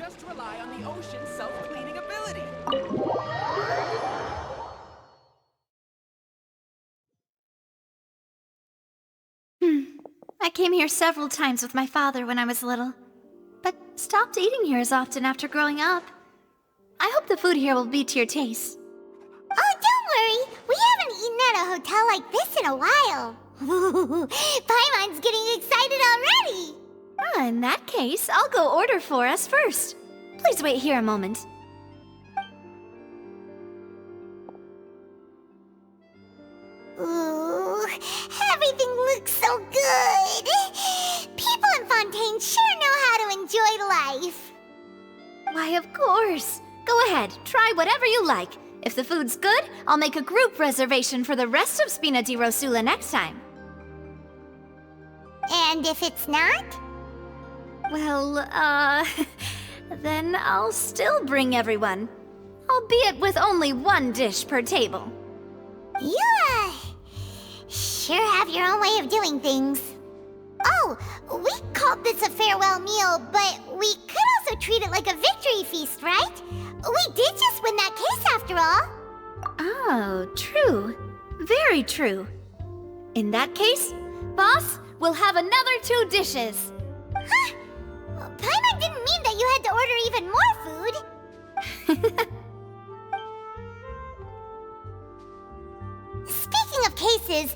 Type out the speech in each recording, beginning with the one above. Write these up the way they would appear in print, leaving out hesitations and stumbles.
just rely on the ocean's self-cleaning ability. I came here several times with my father when I was little, but stopped eating here as often after growing up. I hope the food here will be to your taste. Oh, don't worry. We haven't eaten at a hotel like this in a while. Paimon's getting excited already. In that case, I'll go order for us first. Please wait here a moment. Ooh, everything looks so good. People in Fontaine sure know how to enjoy life. Why, of course. Go ahead, try whatever you like. If the food's good, I'll make a group reservation for the rest of Spina di Rosula next time. And if it's not? Well, then I'll still bring everyone. Albeit with only one dish per table. You, sure have your own way of doing things. Oh, we called this a farewell meal, but we could also treat it like a victory feast, right? We did just win that case after all. Oh, true. Very true. In that case, boss, we'll have another 2 dishes. Huh? Paimon didn't mean that you had to order even more food. Speaking of cases,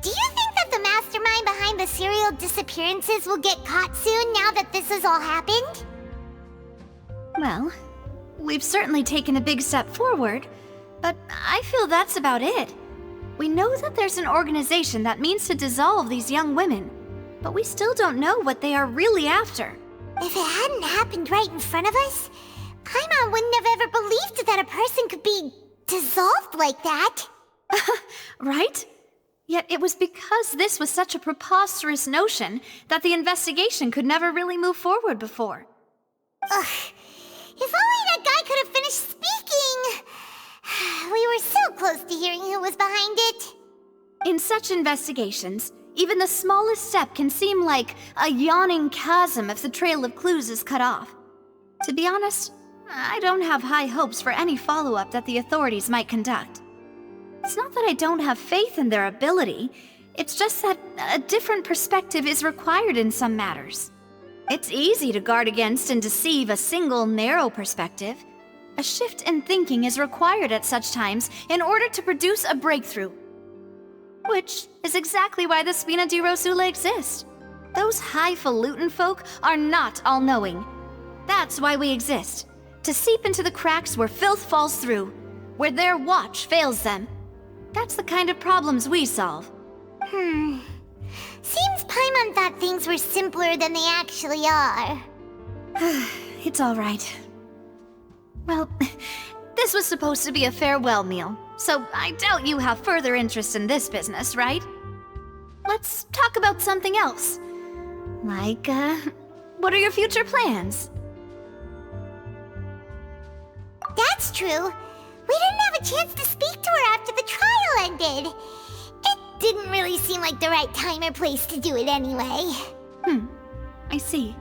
do you think that the mastermind behind the serial disappearances will get caught soon now that this has all happened? Well, we've certainly taken a big step forward, but I feel that's about it. We know that there's an organization that means to dissolve these young women, but we still don't know what they are really after. If it hadn't happened right in front of us, Paimon wouldn't have ever believed that a person could be dissolved like that. Right? Yet it was because this was such a preposterous notion that the investigation could never really move forward before. Ugh. If only that guy could have finished speaking! We were so close to hearing who was behind it. In such investigations, even the smallest step can seem like a yawning chasm if the trail of clues is cut off. To be honest, I don't have high hopes for any follow-up that the authorities might conduct. It's not that I don't have faith in their ability, it's just that a different perspective is required in some matters. It's easy to guard against and deceive a single narrow perspective. A shift in thinking is required at such times in order to produce a breakthrough. Which is exactly why the Spina di Rosula exist. Those highfalutin folk are not all-knowing. That's why we exist. To seep into the cracks where filth falls through, where their watch fails them. That's the kind of problems we solve. Seems Paimon thought things were simpler than they actually are. It's all right. Well, this was supposed to be a farewell meal, so I doubt you have further interest in this business, right? Let's talk about something else. Like, what are your future plans? That's true. We didn't have a chance to speak to her after the trial ended. It didn't really seem like the right time or place to do it anyway. I see.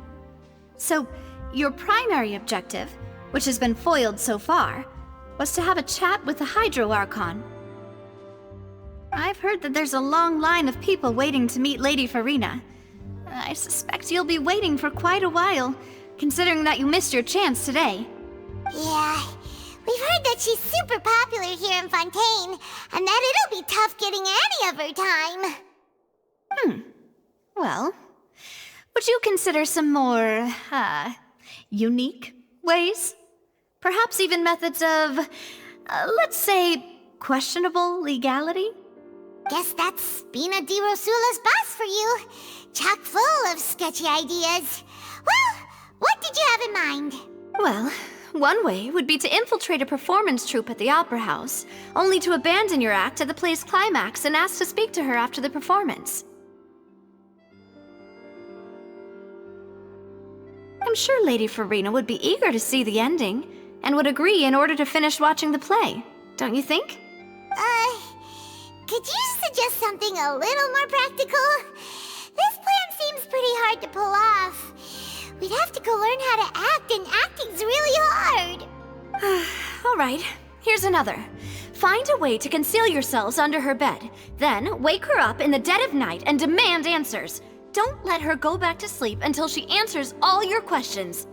So, your primary objective, which has been foiled so far, was to have a chat with the Hydro Archon. I've heard that there's a long line of people waiting to meet Lady Farina. I suspect you'll be waiting for quite a while, considering that you missed your chance today. Yeah, we've heard that she's super popular here in Fontaine, and that it'll be tough getting any of her time. Well, would you consider some more, unique ways? Perhaps even methods of, let's say, questionable legality? Guess that's Spina di Rosula's boss for you. Chock full of sketchy ideas. Well, what did you have in mind? Well, one way would be to infiltrate a performance troupe at the Opera House, only to abandon your act at the play's climax and ask to speak to her after the performance. I'm sure Lady Farina would be eager to see the ending, and would agree in order to finish watching the play, don't you think? Could you suggest something a little more practical? This plan seems pretty hard to pull off. We'd have to to go learn how to act, and acting's really hard. All right, here's another. Find a way to conceal yourselves under her bed. Then wake her up in the dead of night and demand answers. Don't let her go back to sleep until she answers all your questions.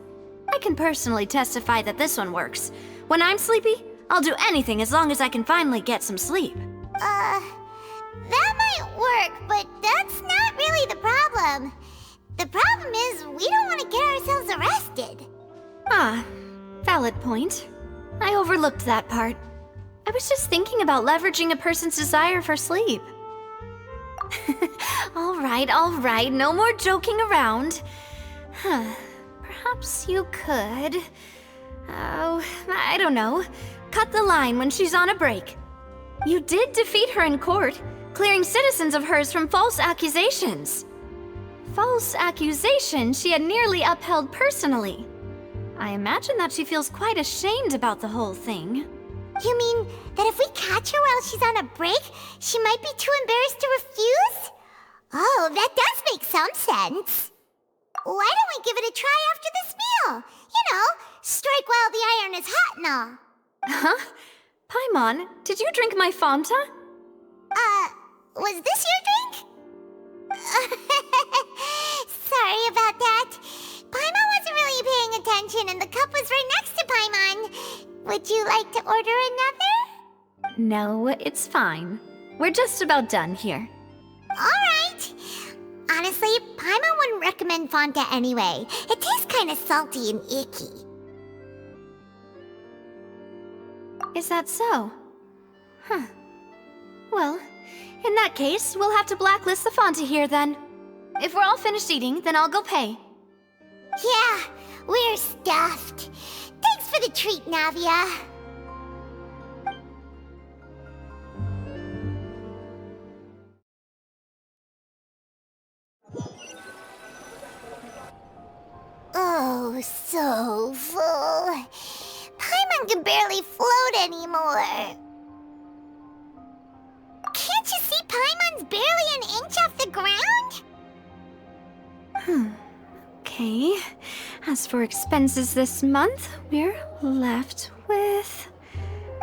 I can personally testify that this one works. When I'm sleepy, I'll do anything as long as I can finally get some sleep. That might work, but that's not really the problem. The problem is we don't want to get ourselves arrested. Ah, valid point. I overlooked that part. I was just thinking about leveraging a person's desire for sleep. All right, no more joking around. Perhaps you could... Oh, I don't know. Cut the line when she's on a break. You did defeat her in court, clearing citizens of hers from false accusations. False accusations she had nearly upheld personally. I imagine that she feels quite ashamed about the whole thing. You mean that if we catch her while she's on a break, she might be too embarrassed to refuse? Oh, that does make some sense. Why don't we give it a try after this meal? You know, strike while the iron is hot and all. Huh? Paimon, did you drink my Fanta? Was this your drink? Sorry about that. Paimon wasn't really paying attention and the cup was right next to Paimon. Would you like to order another? No, it's fine. We're just about done here. Alright. Honestly, Paimon wouldn't recommend Fanta anyway. It tastes kind of salty and icky. Is that so? Huh. Well, in that case, we'll have to blacklist the Fanta here then. If we're all finished eating, then I'll go pay. Yeah, we're stuffed. Thanks for the treat, Navia. Oh, so full. Paimon can barely float anymore. Can't you see Paimon's barely an inch off the ground? Okay. As for expenses this month, we're left with...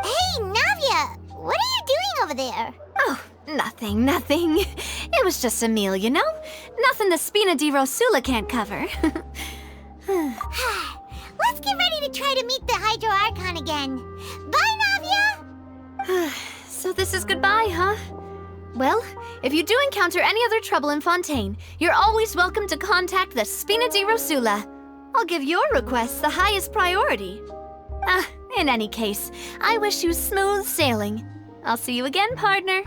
Hey, Navia! What are you doing over there? Oh, nothing. It was just a meal, you know? Nothing the Spina di Rosula can't cover. Let's get ready to try to meet the Hydro Archon again. Bye, Navia! So this is goodbye, huh? Well, if you do encounter any other trouble in Fontaine, you're always welcome to contact the Spina di Rosula. I'll give your request the highest priority. In any case, I wish you smooth sailing. I'll see you again, partner.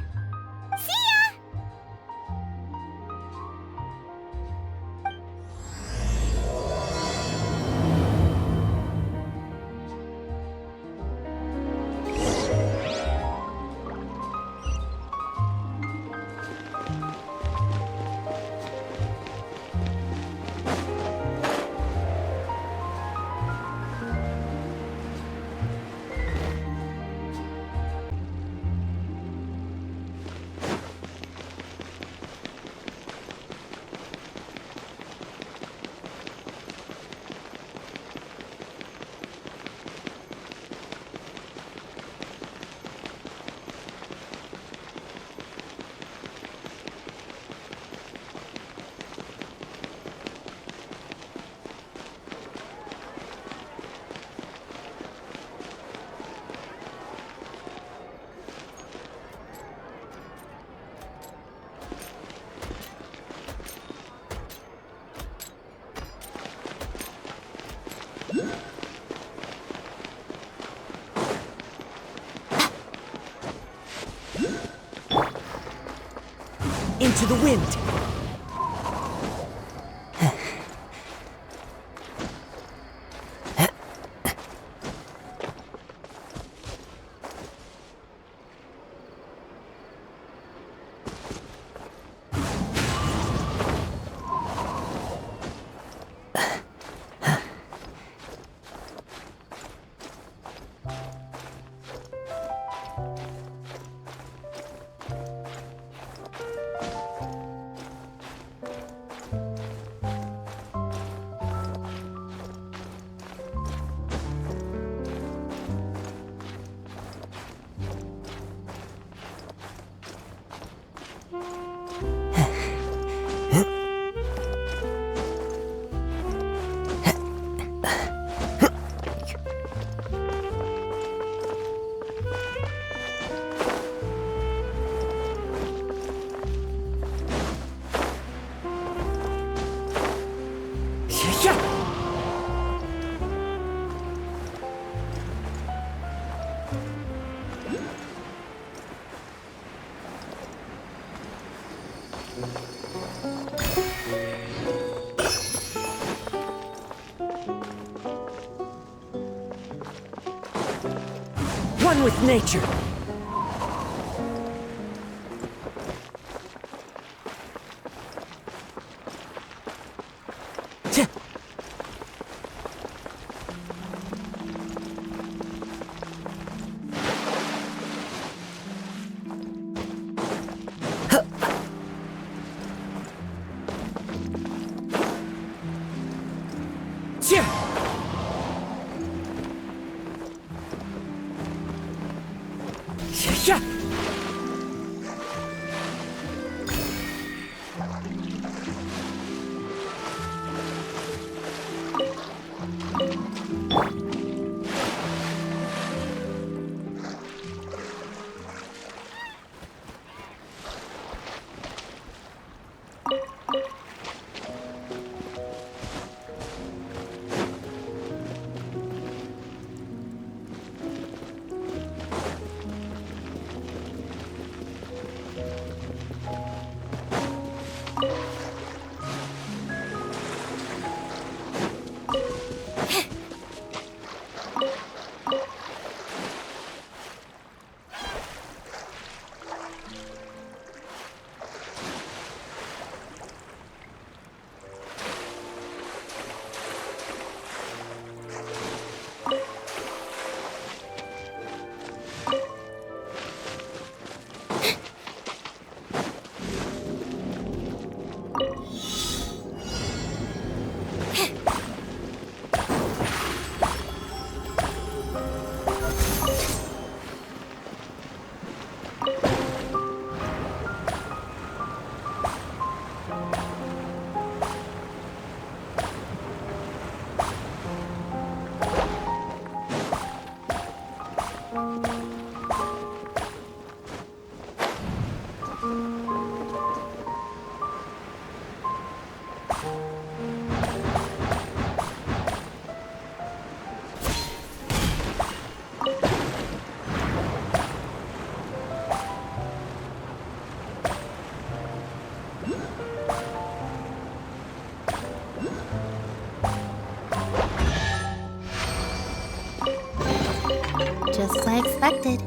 See ya! Into the wind. One with nature. Just as I expected.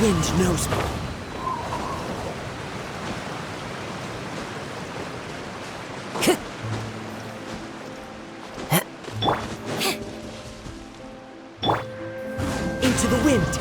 wind knows me. Into the wind.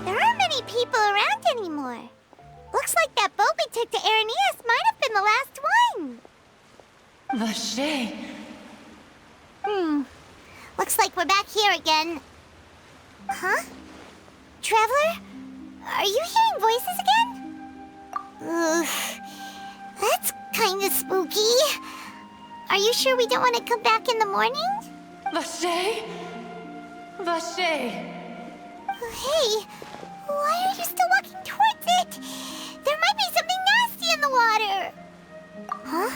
There aren't many people around anymore. Looks like that boat we took to Araneas might have been the last one. Vache. Looks like we're back here again. Huh? Traveler? Are you hearing voices again? Ugh. That's kinda spooky. Are you sure we don't want to come back in the morning? Vache? Vache. Hey, why are you still walking towards it? There might be something nasty in the water. Huh?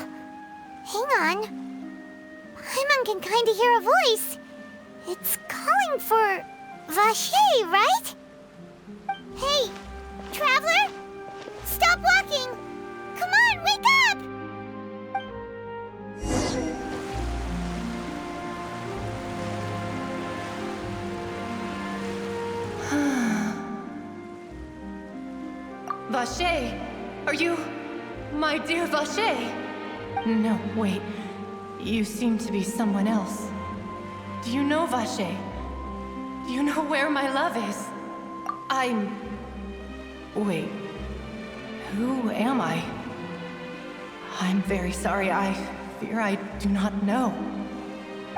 Hang on. Paimon can kinda hear a voice. It's calling for Vache, right? Hey, Traveler! Stop walking! Come on, wake up! Vache, are you... my dear Vache? No, wait. You seem to be someone else. Do you know Vache? Do you know where my love is? Wait. Who am I? I'm very sorry. I fear I do not know.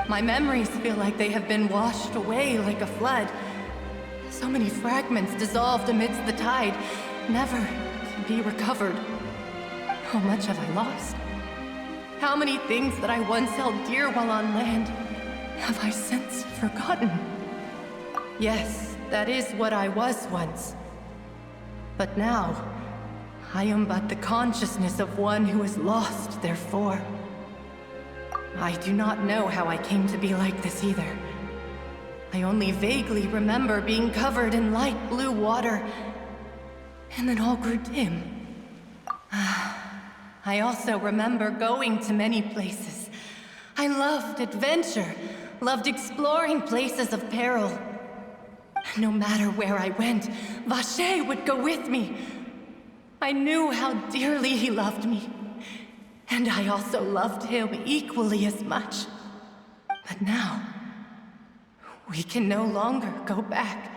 My memories feel like they have been washed away like a flood. So many fragments dissolved amidst the tide, never to be recovered. How much have I lost? How many things that I once held dear while on land have I since forgotten? Yes, that is what I was once. But now, I am but the consciousness of one who is lost, therefore. I do not know how I came to be like this either. I only vaguely remember being covered in light blue water, and then all grew dim. I also remember going to many places. I loved adventure, loved exploring places of peril. No matter where I went, Vache would go with me. I knew how dearly he loved me, and I also loved him equally as much. But now, we can no longer go back.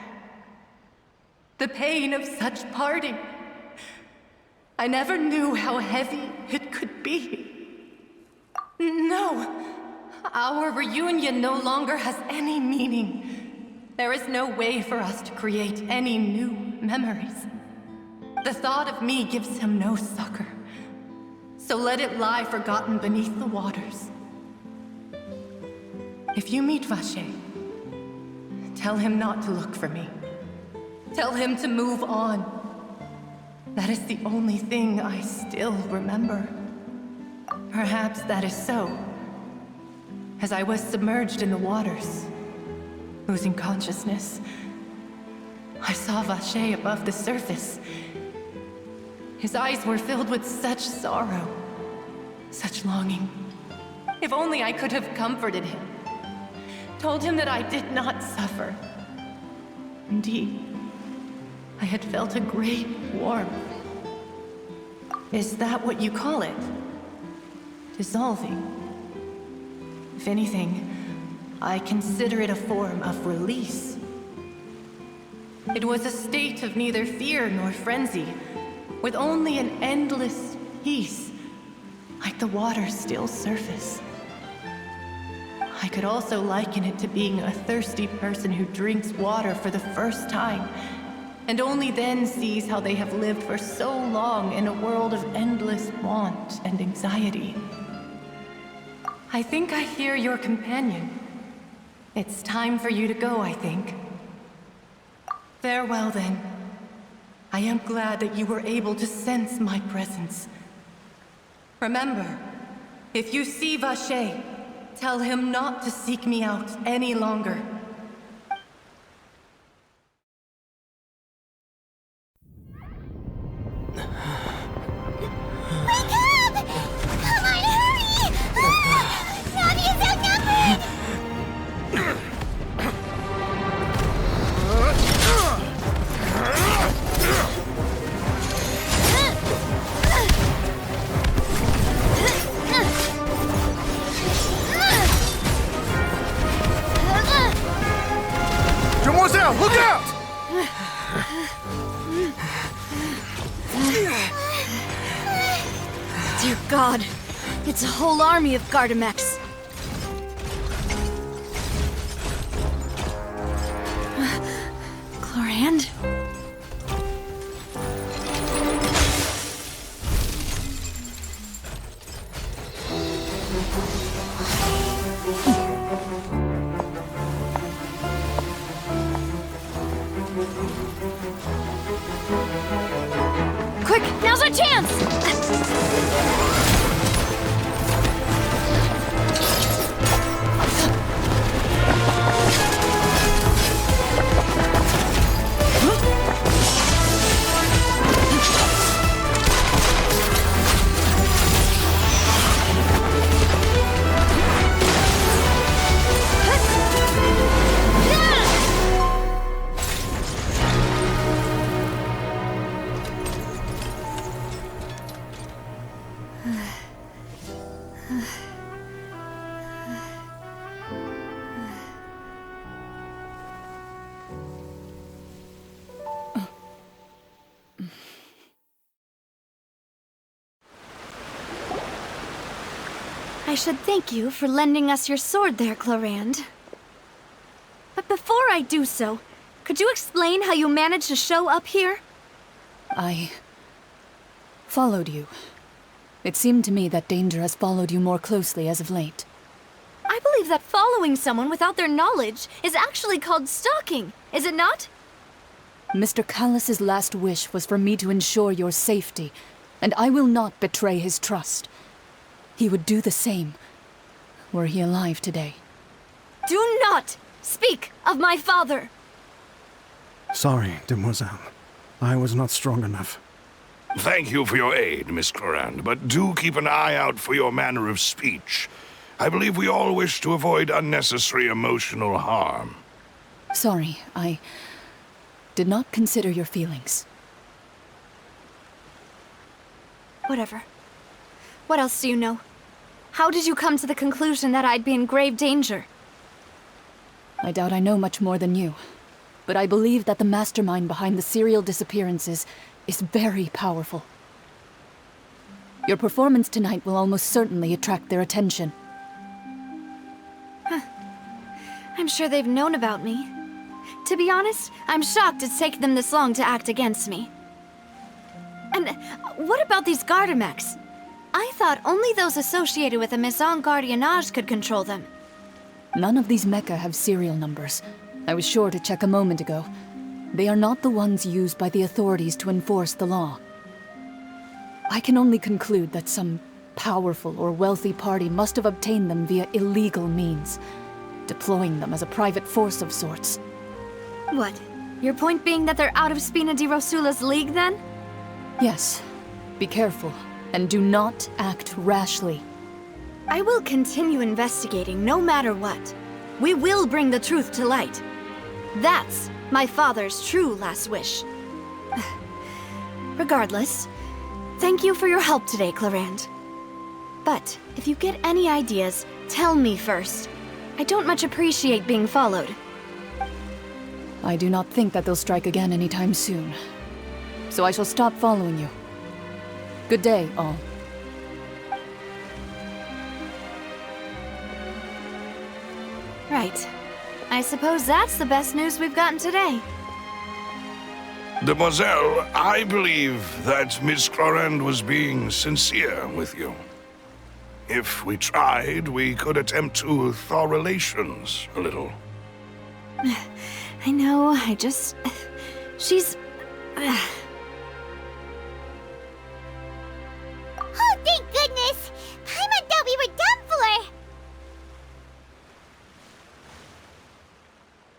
The pain of such parting, I never knew how heavy it could be. No, our reunion no longer has any meaning. There is no way for us to create any new memories. The thought of me gives him no succor, so let it lie forgotten beneath the waters. If you meet Vache, tell him not to look for me. Tell him to move on. That is the only thing I still remember. Perhaps that is so. As I was submerged in the waters, losing consciousness, I saw Vache above the surface. His eyes were filled with such sorrow, such longing. If only I could have comforted him, told him that I did not suffer. Indeed, I had felt a great warmth. Is that what you call it? Dissolving? If anything, I consider it a form of release. It was a state of neither fear nor frenzy, with only an endless peace, like the water's still surface. I could also liken it to being a thirsty person who drinks water for the first time and only then sees how they have lived for so long in a world of endless want and anxiety. I think I hear your companion. It's time for you to go, I think. Farewell, then. I am glad that you were able to sense my presence. Remember, if you see Vacher, tell him not to seek me out any longer. Wake up! Come on, hurry! Navia's outnumbered! Demoiselle, look out! Dear God, it's a whole army of Gardamex. Chlorand? Quick, now's our chance! I should thank you for lending us your sword there, Chlorand. But before I do so, could you explain how you managed to show up here? I followed you. It seemed to me that danger has followed you more closely as of late. I believe that following someone without their knowledge is actually called stalking, is it not? Mr. Callus's last wish was for me to ensure your safety, and I will not betray his trust. He would do the same, were he alive today. Do not speak of my father! Sorry, Demoiselle. I was not strong enough. Thank you for your aid, Miss Clorand, but do keep an eye out for your manner of speech. I believe we all wish to avoid unnecessary emotional harm. Sorry, I did not consider your feelings. Whatever. What else do you know? How did you come to the conclusion that I'd be in grave danger? I doubt I know much more than you, but I believe that the mastermind behind the serial disappearances is very powerful. Your performance tonight will almost certainly attract their attention. I'm sure they've known about me. To be honest, I'm shocked it's taken them this long to act against me. And what about these Gardamex? I thought only those associated with the Maison Gardiennage could control them. None of these mecha have serial numbers. I was sure to check a moment ago. They are not the ones used by the authorities to enforce the law. I can only conclude that some powerful or wealthy party must have obtained them via illegal means, deploying them as a private force of sorts. What? Your point being that they're out of Spina di Rosula's league, then? Yes. Be careful, and do not act rashly. I will continue investigating no matter what. We will bring the truth to light. That's my father's true last wish. Regardless, thank you for your help today, Clorand. But if you get any ideas, tell me first. I don't much appreciate being followed. I do not think that they'll strike again anytime soon. So I shall stop following you. Good day, all. Right. I suppose that's the best news we've gotten today. Demoiselle, I believe that Miss Clorand was being sincere with you. If we tried, we could attempt to thaw relations a little. I know, I just... She's... Oh, thank goodness! Paimon thought we were done for!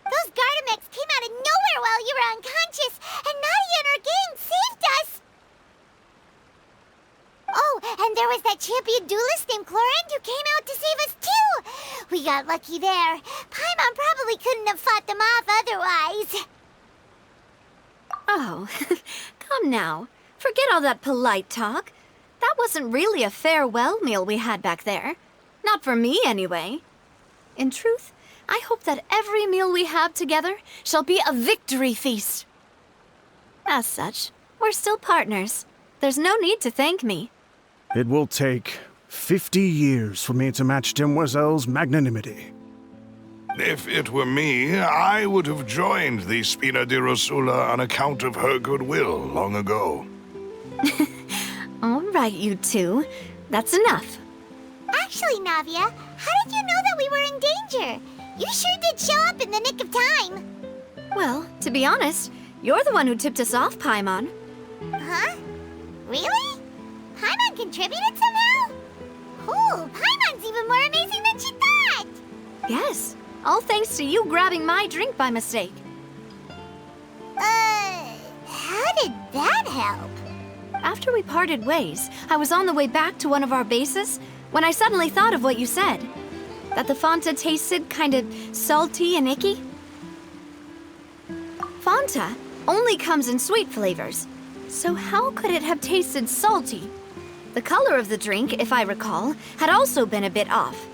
Those Gardamex came out of nowhere while you were unconscious, and Nadia and her gang saved us! Oh, and there was that champion duelist named Clorand who came out to save us too! We got lucky there. Paimon probably couldn't have fought them off otherwise. Oh, come now. Forget all that polite talk. That wasn't really a farewell meal we had back there. Not for me, anyway. In truth, I hope that every meal we have together shall be a victory feast. As such, we're still partners. There's no need to thank me. It will take 50 years for me to match Demoiselle's magnanimity. If it were me, I would have joined the Spina di Rosula on account of her goodwill long ago. All right, you two. That's enough. Actually, Navia, how did you know that we were in danger? You sure did show up in the nick of time. Well, to be honest, you're the one who tipped us off, Paimon. Huh? Really? Paimon contributed somehow? Oh, Paimon's even more amazing than she thought! Yes, all thanks to you grabbing my drink by mistake. How did that help? After we parted ways, I was on the way back to one of our bases when I suddenly thought of what you said. That the Fanta tasted kind of salty and icky. Fanta only comes in sweet flavors, so how could it have tasted salty? The color of the drink, if I recall, had also been a bit off.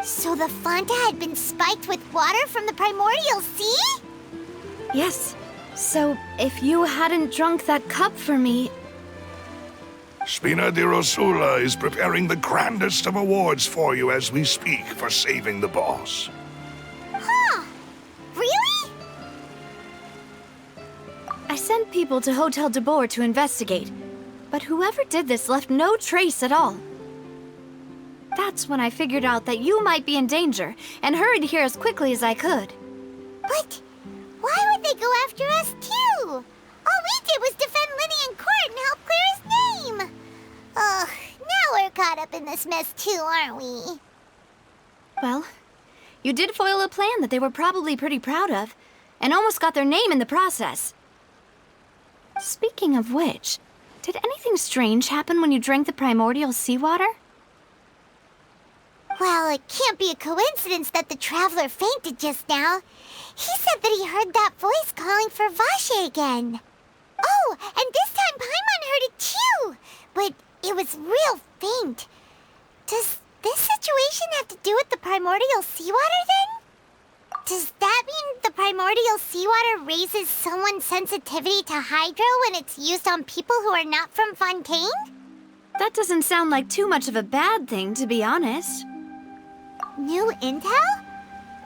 So the Fanta had been spiked with water from the primordial sea? Yes, so if you hadn't drunk that cup for me... Spina di Rosula is preparing the grandest of awards for you as we speak for saving the boss. Huh? Really? I sent people to Hotel de Boer to investigate, but whoever did this left no trace at all. That's when I figured out that you might be in danger and hurried here as quickly as I could. But why would they go after us too? All we did was defend Linny in court and help clear his name. Ugh, now we're caught up in this mess too, aren't we? Well, you did foil a plan that they were probably pretty proud of, and almost got their name in the process. Speaking of which, did anything strange happen when you drank the primordial seawater? Well, it can't be a coincidence that the traveler fainted just now. He said that he heard that voice calling for Vache again. Oh, and this time Paimon heard it too, but it was real faint. Does this situation have to do with the primordial seawater then? Does that mean the primordial seawater raises someone's sensitivity to hydro when it's used on people who are not from Fontaine? That doesn't sound like too much of a bad thing, to be honest. New intel?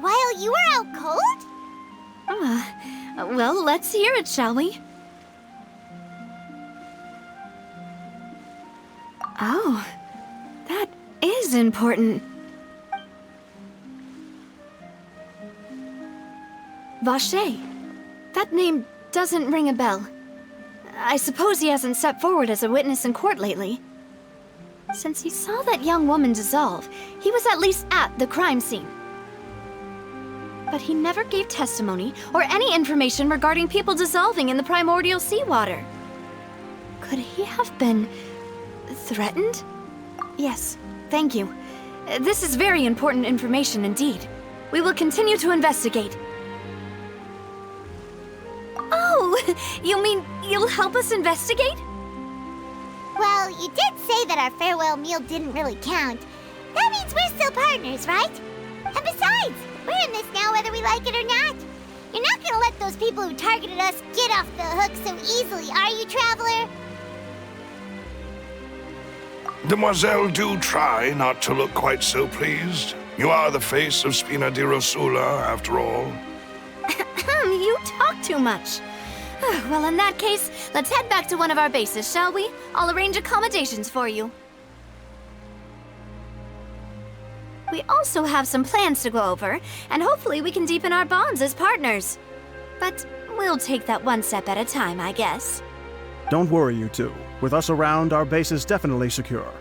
While you were out cold? Well, let's hear it, shall we? Oh, that is important. Vache. That name doesn't ring a bell. I suppose he hasn't stepped forward as a witness in court lately. Since he saw that young woman dissolve, he was at least at the crime scene. But he never gave testimony or any information regarding people dissolving in the primordial seawater. Could he have been threatened? Yes, thank you. This is very important information indeed. We will continue to investigate. Oh, you mean you'll help us investigate? Well, you did say that our farewell meal didn't really count. That means we're still partners, right? And besides, we're in this now whether we like it or not. You're not gonna let those people who targeted us get off the hook so easily, are you, Traveler? Demoiselle, do try not to look quite so pleased. You are the face of Spina di Rosula, after all. You talk too much. Well, in that case, let's head back to one of our bases, shall we? I'll arrange accommodations for you. We also have some plans to go over, and hopefully we can deepen our bonds as partners. But we'll take that one step at a time, I guess. Don't worry, you two. With us around, our base is definitely secure.